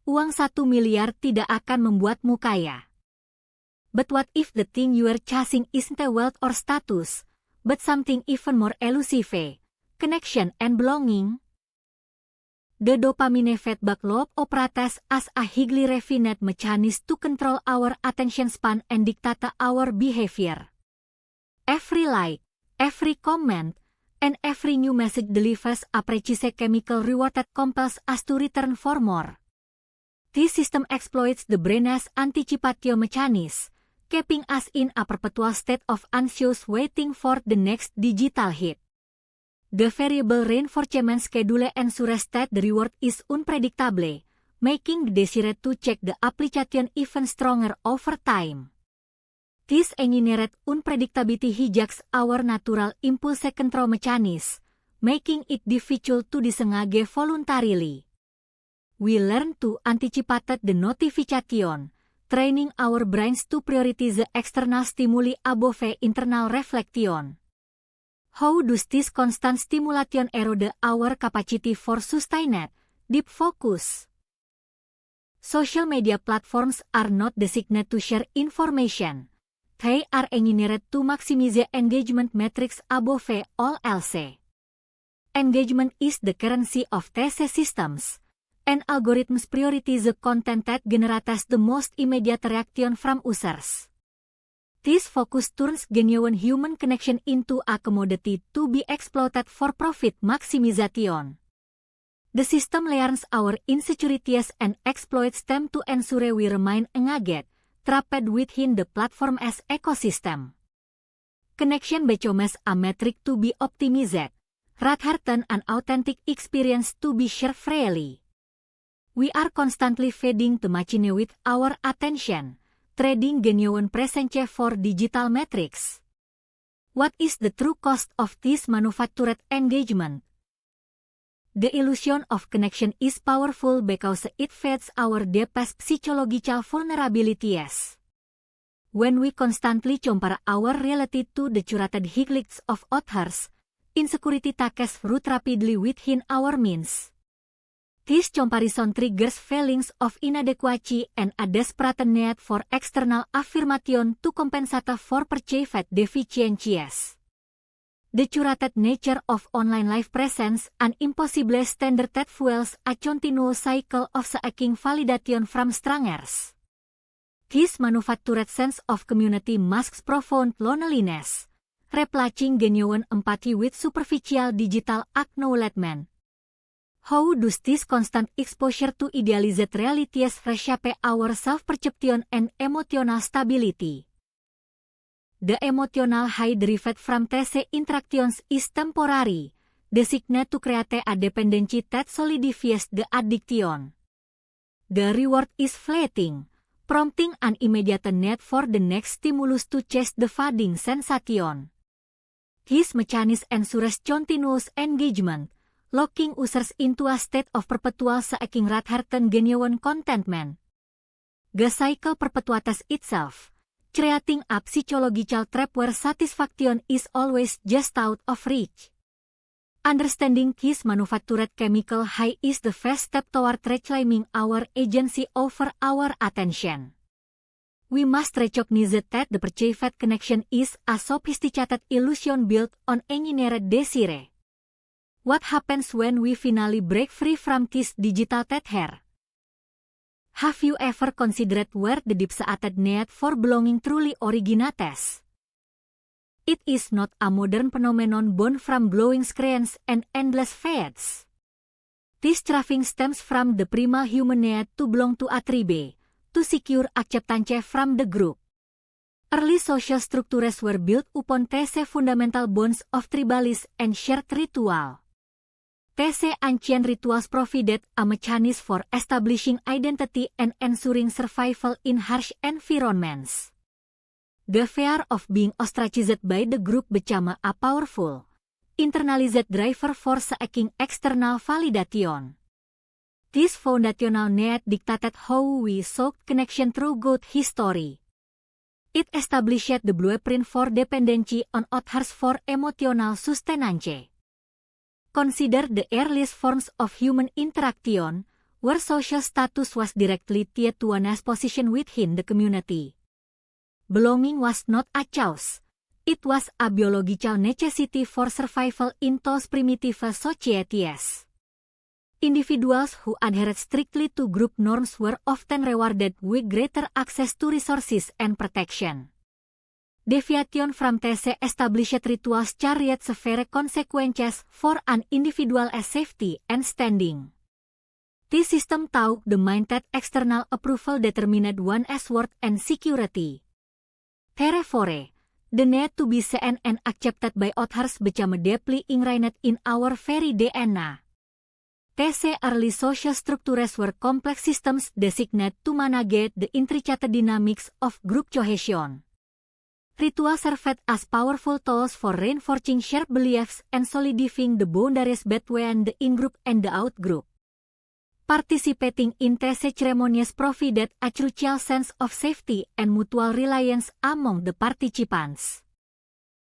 uang 1 miliar tidak akan membuatmu kaya. But what if the thing you are chasing isn't a wealth or status, but something even more elusive, connection and belonging? The dopamine feedback loop operates as a highly refined mechanism to control our attention span and dictate our behavior. Every like, every comment, and every new message delivers a precise chemical reward that compels us to return for more. This system exploits the brain's anticipation mechanism, keeping us in a perpetual state of anxious waiting for the next digital hit. The variable reinforcement schedule ensures that the reward is unpredictable, making the desire to check the application even stronger over time. This engineered unpredictability hijacks our natural impulse control mechanism, making it difficult to disengage voluntarily. We learn to anticipate the notification, training our brains to prioritize the external stimuli above internal reflection. How does this constant stimulation erode our capacity for sustained, deep focus? Social media platforms are not designed to share information. They are engineered to maximize engagement metrics above all else. Engagement is the currency of TC systems, and algorithms prioritize the content that generates the most immediate reaction from users. This focus turns genuine human connection into a commodity to be exploited for profit maximization. The system learns our insecurities and exploits them to ensure we remain engaged, trapped within the platform's ecosystem. Connection becomes a metric to be optimized, rather than an authentic experience to be shared freely. We are constantly feeding the machine with our attention, trading genuine presence for digital metrics. What is the true cost of this manufactured engagement? The illusion of connection is powerful because it feeds our deepest psychological vulnerabilities. When we constantly compare our reality to the curated highlights of others, insecurity takes root rapidly within our minds. This comparison triggers feelings of inadequacy and a desperate need for external affirmation to compensate for perceived deficiencies. The curated nature of online life presents an impossible standard that fuels a continuous cycle of seeking validation from strangers. This manufactured sense of community masks profound loneliness, replacing genuine empathy with superficial digital acknowledgement. How does this constant exposure to idealized realities reshape our self-perception and emotional stability? The emotional high derived from TC interactions is temporary, designed to create a dependency that solidifies the addiction. The reward is fleeting, prompting an immediate need for the next stimulus to chase the fading sensation. This mechanism ensures continuous engagement, locking users into a state of perpetual seeking rather than genuine contentment. The cycle perpetuates itself, creating a psychological trap where satisfaction is always just out of reach. Understanding this manufactured chemical high is the first step toward reclaiming our agency over our attention. We must recognize that the perceived connection is a sophisticated illusion built on engineered desire. What happens when we finally break free from this digital tether? Have you ever considered where the deep-seated need for belonging truly originates? It is not a modern phenomenon born from glowing screens and endless feeds. This craving stems from the primal human need to belong to a tribe, to secure acceptance from the group. Early social structures were built upon these fundamental bonds of tribalism and shared ritual. These ancient rituals provided a mechanism for establishing identity and ensuring survival in harsh environments. The fear of being ostracized by the group became a powerful, internalized driver for seeking external validation. This foundational need dictated how we sought connection throughout history. It established the blueprint for dependency on others for emotional sustenance. Consider the earliest forms of human interaction, where social status was directly tied to one's position within the community. Belonging was not a choice. It was a biological necessity for survival in those primitive societies. Individuals who adhered strictly to group norms were often rewarded with greater access to resources and protection. Deviation from these established rituals carried severe consequences for an individual's safety and standing. This system taught the mind that external approval determined one's worth and security. Therefore, the need to be seen and accepted by others became deeply ingrained in our very DNA. These early social structures were complex systems designed to manage the intricate dynamics of group cohesion. Rituals served as powerful tools for reinforcing shared beliefs and solidifying the boundaries between the in-group and the out-group. Participating in these ceremonies provided a crucial sense of safety and mutual reliance among the participants.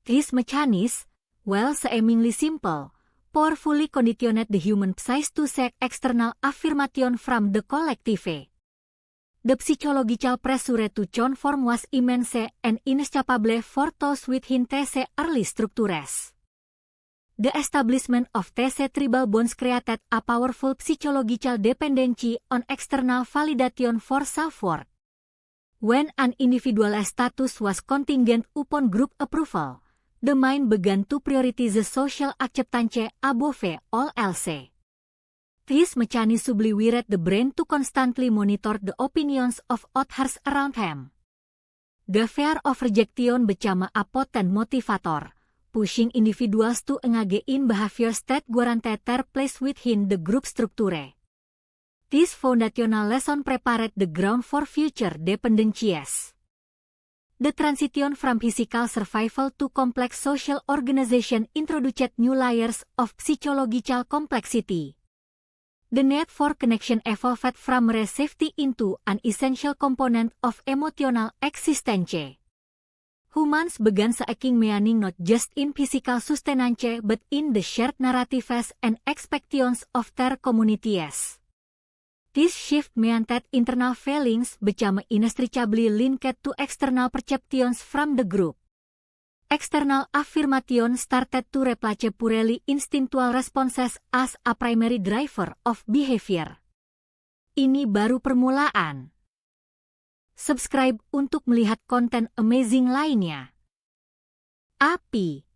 These mechanisms, while seemingly simple, powerfully conditioned the human psyche to seek external affirmation from the collective. The psychological pressure to conform was immense and inescapable for those within these early structures. The establishment of these tribal bonds created a powerful psychological dependency on external validation for self-worth. When an individual's status was contingent upon group approval, the mind began to prioritize social acceptance above all else. This mechanism wired the brain to constantly monitor the opinions of others around him. The fear of rejection became a potent motivator, pushing individuals to engage in behaviors that guaranteed their place within the group structure. This foundational lesson prepared the ground for future dependencies. The transition from physical survival to complex social organization introduced new layers of psychological complexity. The need for connection evolved from mere safety into an essential component of emotional existence. Humans began seeking meaning not just in physical sustenance but in the shared narratives and expectations of their communities. This shift meant that internal feelings became inextricably linked to external perceptions from the group. External affirmation started to replace purely instinctual responses as a primary driver of behavior. Ini baru permulaan. Subscribe untuk melihat konten amazing lainnya. API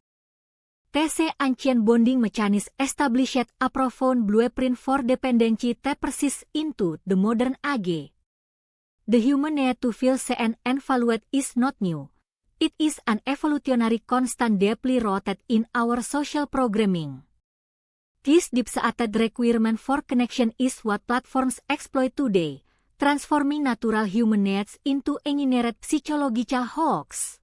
TC Ancient Bonding Mechanism established a profound blueprint for dependency that persists into the modern age. The human need to feel seen and valued is not new. It is an evolutionary constant deeply rooted in our social programming. This deep-seated requirement for connection is what platforms exploit today, transforming natural human needs into engineered psychological hooks.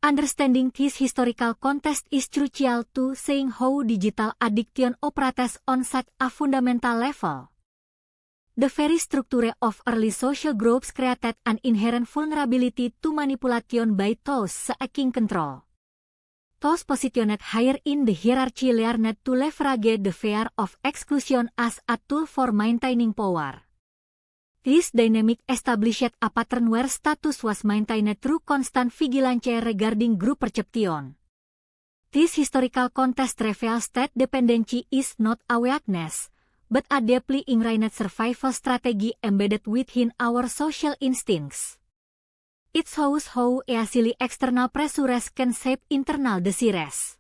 Understanding this historical context is crucial to seeing how digital addiction operates on such a fundamental level. The very structure of early social groups created an inherent vulnerability to manipulation by those seeking control. Those positioned higher in the hierarchy learned to leverage the fear of exclusion as a tool for maintaining power. This dynamic established a pattern where status was maintained through constant vigilance regarding group perception. This historical context reveals that dependency is not a weakness, but a deeply ingrained survival strategy embedded within our social instincts. It shows how easily external pressures can shape internal desires.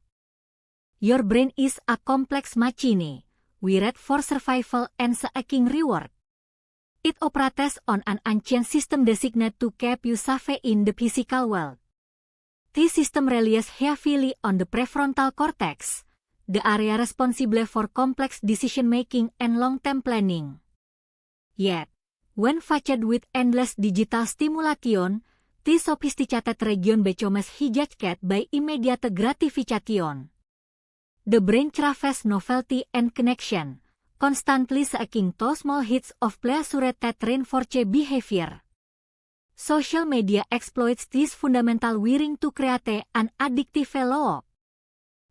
Your brain is a complex machine, wired for survival and seeking reward. It operates on an ancient system designed to keep you safe in the physical world. This system relies heavily on the prefrontal cortex, the area responsible for complex decision-making and long-term planning. Yet, when faced with endless digital stimulation, this sophisticated region becomes hijacked by immediate gratification. The brain craves novelty and connection, constantly seeking those small hits of pleasure that reinforce behavior. Social media exploits this fundamental wiring to create an addictive loop.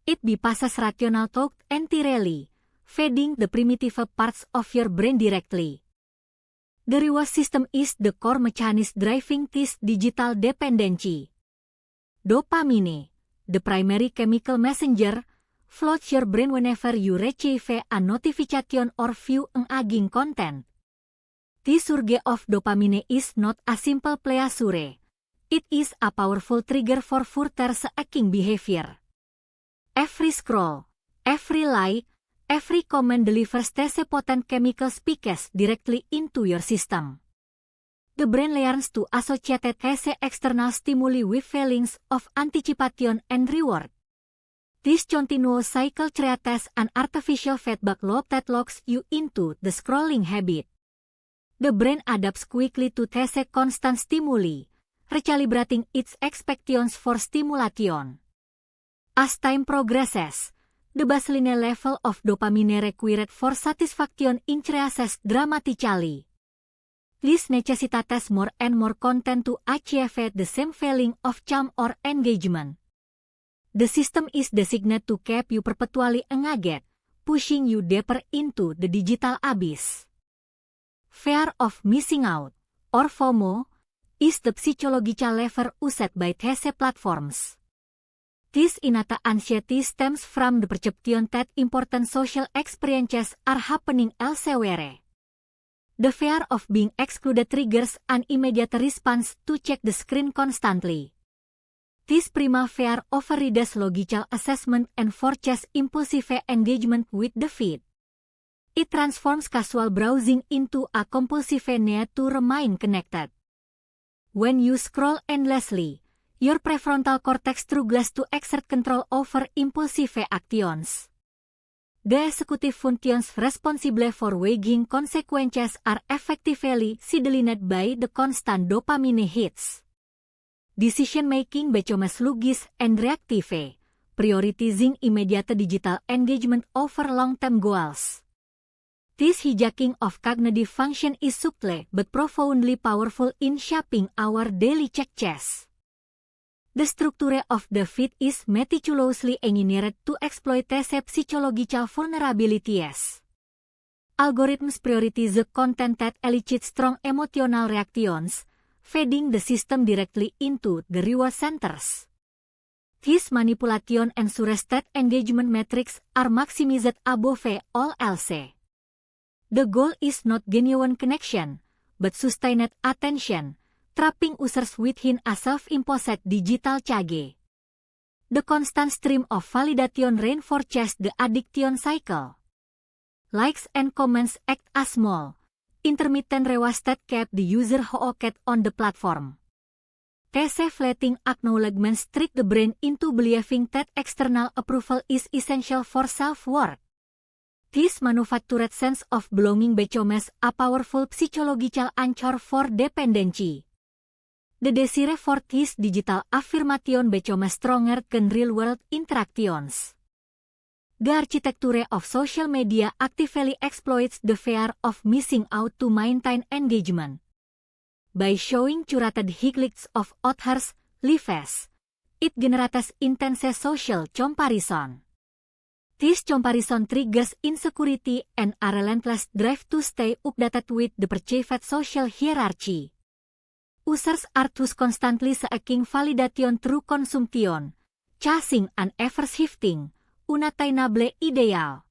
It bypasses rational thought entirely, feeding the primitive parts of your brain directly. The reward system is the core mechanism driving this digital dependency. Dopamine, the primary chemical messenger, floats your brain whenever you receive a notification or view engaging content. The surge of dopamine is not a simple pleasure. It is a powerful trigger for further seeking behavior. Every scroll, every like, every comment delivers these potent chemical spikes directly into your system. The brain learns to associate these external stimuli with feelings of anticipation and reward. This continuous cycle creates an artificial feedback loop that locks you into the scrolling habit. The brain adapts quickly to these constant stimuli, recalibrating its expectations for stimulation. As time progresses, the baseline level of dopamine required for satisfaction increases dramatically. This necessitates more and more content to achieve the same feeling of charm or engagement. The system is designed to keep you perpetually engaged, pushing you deeper into the digital abyss. Fear of missing out, or FOMO, is the psychological lever used by these platforms. This innate anxiety stems from the perception that important social experiences are happening elsewhere. The fear of being excluded triggers an immediate response to check the screen constantly. This primal fear overrides logical assessment and forces impulsive engagement with the feed. It transforms casual browsing into a compulsive need to remain connected. When you scroll endlessly, your prefrontal cortex struggles to exert control over impulsive actions. The executive functions responsible for weighing consequences are effectively sidelined by the constant dopamine hits. Decision-making becomes sluggish and reactive, prioritizing immediate digital engagement over long-term goals. This hijacking of cognitive function is subtle but profoundly powerful in shaping our daily check-chess. The structure of the feed is meticulously engineered to exploit these psychological vulnerabilities. Algorithms prioritize the content that elicits strong emotional reactions, feeding the system directly into the reward centers. This manipulation ensures that engagement metrics are maximized above all else. The goal is not genuine connection, but sustained attention, trapping users within a self-imposed digital cage. The constant stream of validation reinforces the addiction cycle. Likes and comments act as small, intermittent rewards that keep the user hooked on the platform. These fleeting acknowledgements trick the brain into believing that external approval is essential for self-worth. This manufactured sense of belonging becomes a powerful psychological anchor for dependency. The desire for this digital affirmation becomes stronger than real-world interactions. The architecture of social media actively exploits the fear of missing out to maintain engagement. By showing curated highlights of others' lives, it generates intense social comparison. This comparison triggers insecurity and a relentless drive to stay updated with the perceived social hierarchy. Users are thus constantly seeking validation through consumption, chasing an ever-shifting, unattainable ideal.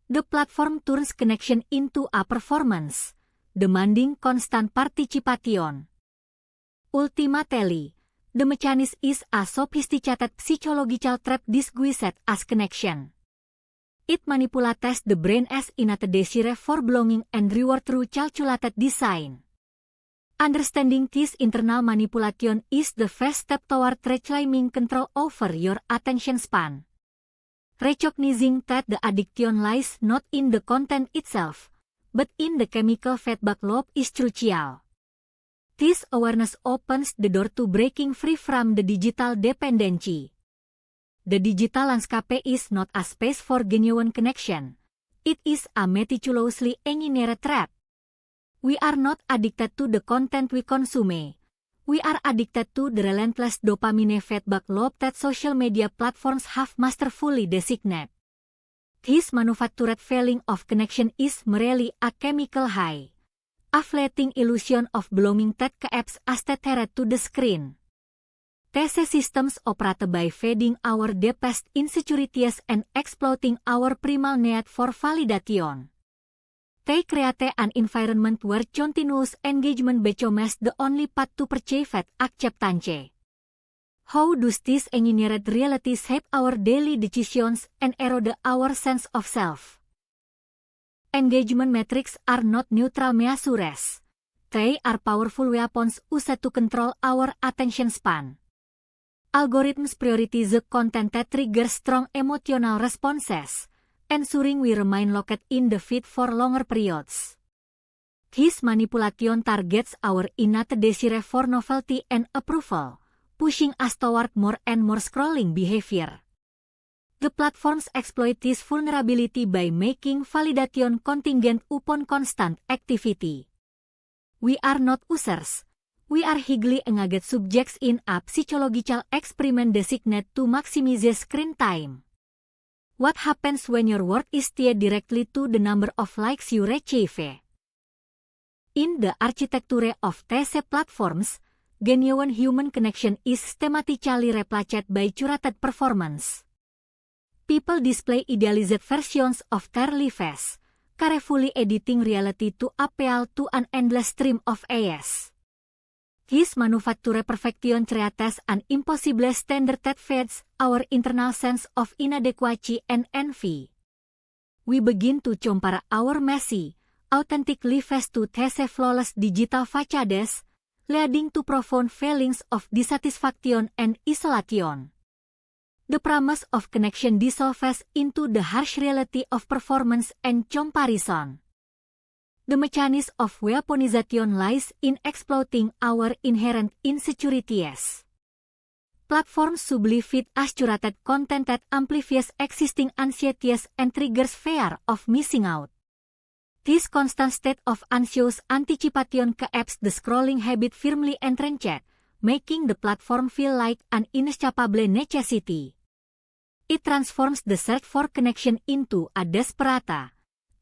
The platform turns connection into a performance, demanding constant participation. Ultimately, the mechanism is a sophisticated psychological trap disguised as connection. It manipulates the brain as innate desire for belonging and reward through calculated design. Understanding this internal manipulation is the first step toward reclaiming control over your attention span. Recognizing that the addiction lies not in the content itself, but in the chemical feedback loop is crucial. This awareness opens the door to breaking free from the digital dependency. The digital landscape is not a space for genuine connection. It is a meticulously engineered trap. We are not addicted to the content we consume. We are addicted to the relentless dopamine feedback loop that social media platforms have masterfully designed. This manufactured feeling of connection is merely a chemical high, a fleeting illusion of belonging that keeps us tethered to the screen. TC systems operate by feeding our deepest insecurities and exploiting our primal need for validation. They create an environment where continuous engagement becomes the only path to perceive acceptance. How does this engineered reality shape our daily decisions and erode our sense of self? Engagement metrics are not neutral measures. They are powerful weapons used to control our attention span. Algorithms prioritize the content that triggers strong emotional responses, ensuring we remain locked in the feed for longer periods. This manipulation targets our innate desire for novelty and approval, pushing us toward more and more scrolling behavior. The platforms exploit this vulnerability by making validation contingent upon constant activity. We are not users. We are highly engaged subjects in a psychological experiment designed to maximize screen time. What happens when your worth is tied directly to the number of likes you receive? In the architecture of TC platforms, genuine human connection is systematically replaced by curated performance. People display idealized versions of their lives, carefully editing reality to appeal to an endless stream of eyes. This manufactured perfection creates an impossible standard that feeds our internal sense of inadequacy and envy. We begin to compare our messy, authentic lives to TC flawless digital facades, leading to profound feelings of dissatisfaction and isolation. The promise of connection dissolves into the harsh reality of performance and comparison. The mechanism of weaponization lies in exploiting our inherent insecurities. Platforms subtly feed us curated content that amplifies existing anxieties and triggers fear of missing out. This constant state of anxious anticipation keeps the scrolling habit firmly entrenched, making the platform feel like an inescapable necessity. It transforms the search for connection into a desperate,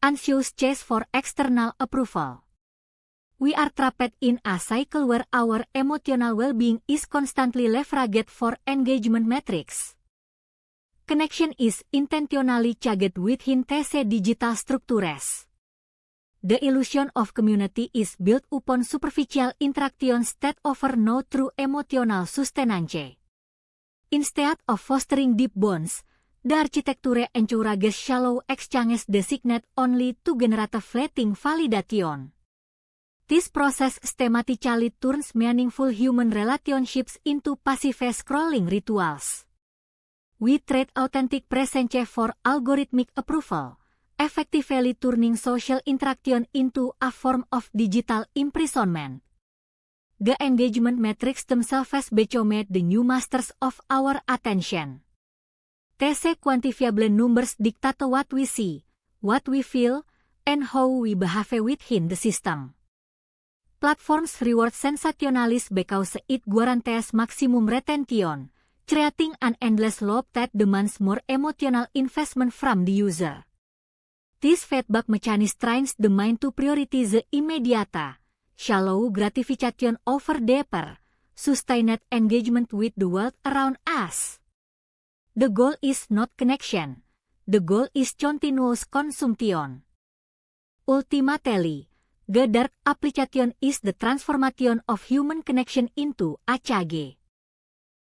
anxious chase for external approval. We are trapped in a cycle where our emotional well-being is constantly leveraged for engagement metrics. Connection is intentionally chugged within TC digital structures. The illusion of community is built upon superficial interactions that offer no true emotional sustenance. Instead of fostering deep bonds, the architecture encourages shallow exchanges designed only to generate fleeting validation. This process systematically turns meaningful human relationships into passive scrolling rituals. We trade authentic presence for algorithmic approval, effectively turning social interaction into a form of digital imprisonment. The engagement metrics themselves become the new masters of our attention. TC quantifiable numbers dictate what we see, what we feel, and how we behave within the system. Platforms reward sensationalism because it guarantees maximum retention, creating an endless loop that demands more emotional investment from the user. This feedback mechanism trains the mind to prioritize the immediate, shallow gratification over deeper, sustained engagement with the world around us. The goal is not connection. The goal is continuous consumption. Ultimately, the dark application is the transformation of human connection into a chage.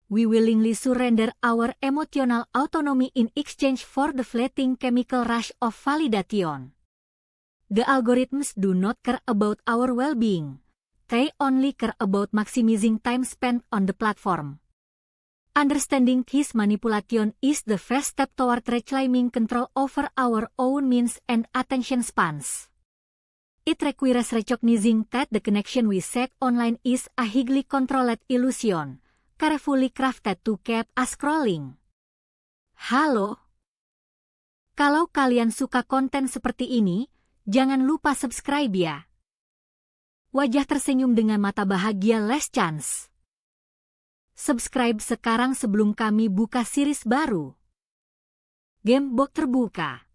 We willingly surrender our emotional autonomy in exchange for the fleeting chemical rush of validation. The algorithms do not care about our well-being. They only care about maximizing time spent on the platform. Understanding this manipulation is the first step toward reclaiming control over our own minds and attention spans. It requires recognizing that the connection we seek online is a highly controlled illusion, carefully crafted to keep us scrolling. Halo? Kalau kalian suka konten seperti ini, jangan lupa subscribe ya. Wajah tersenyum dengan mata bahagia Les Chance. Subscribe sekarang sebelum kami buka series baru. Gamebox terbuka.